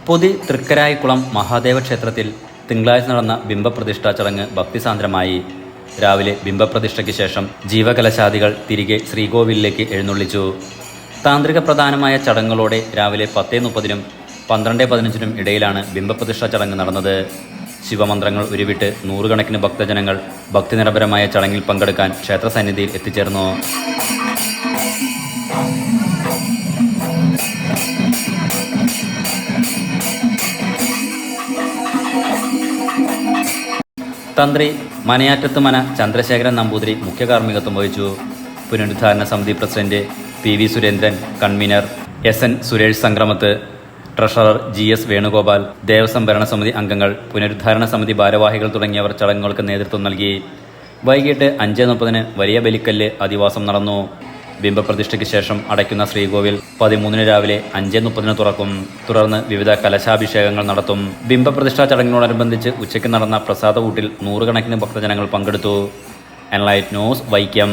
പൊതി തൃക്കരായിക്കുളം മഹാദേവ ക്ഷേത്രത്തിൽ തിങ്കളാഴ്ച നടന്ന ബിംബപ്രതിഷ്ഠാ ചടങ്ങ് ഭക്തിസാന്ദ്രമായി. രാവിലെ ബിംബപ്രതിഷ്ഠയ്ക്ക് ശേഷം ജീവകലശാദികൾ തിരികെ ശ്രീകോവിലിലേക്ക് എഴുന്നള്ളിച്ചു. താന്ത്രിക പ്രധാനമായ ചടങ്ങുകളോടെ രാവിലെ 10:30-നും 12:15-നും ഇടയിലാണ് ബിംബപ്രതിഷ്ഠാ ചടങ്ങ് നടന്നത്. ശിവമന്ത്രങ്ങൾ ഉരുവിട്ട് നൂറുകണക്കിന് ഭക്തജനങ്ങൾ ഭക്തിനിരപരമായ ചടങ്ങിൽ പങ്കെടുക്കാൻ ക്ഷേത്ര സന്നിധിയിൽ എത്തിച്ചേർന്നു. തന്ത്രി മനയാറ്റത്ത് മന ചന്ദ്രശേഖരൻ നമ്പൂതിരി മുഖ്യ കാർമ്മികത്വം വഹിച്ചു. പുനരുദ്ധാരണ സമിതി president PV Surendran, convener SN Suresh സംക്രമത്ത്, ട്രഷറർ GS വേണുഗോപാൽ, ദേവസ്വം ഭരണസമിതി അംഗങ്ങൾ, പുനരുദ്ധാരണ സമിതി ഭാരവാഹികൾ തുടങ്ങിയവർ ചടങ്ങുകൾക്ക് നേതൃത്വം നൽകി. വൈകിട്ട് 5:30-ന് വലിയ ബലിക്കല്ല് അധിവാസം നടന്നു. ബിംബപ്രതിഷ്ഠയ്ക്ക് ശേഷം അടയ്ക്കുന്ന ശ്രീകോവിൽ 13-ന് രാവിലെ 5:30-ന് തുറക്കും. തുടർന്ന് വിവിധ കലശാഭിഷേകങ്ങൾ നടത്തും. ബിംബപ്രതിഷ്ഠാ ചടങ്ങിനോടനുബന്ധിച്ച് ഉച്ചയ്ക്ക് നടന്ന പ്രസാദ ഊട്ടിൽ നൂറുകണക്കിന് ഭക്തജനങ്ങൾ പങ്കെടുത്തു. Enlight news, Vaikom.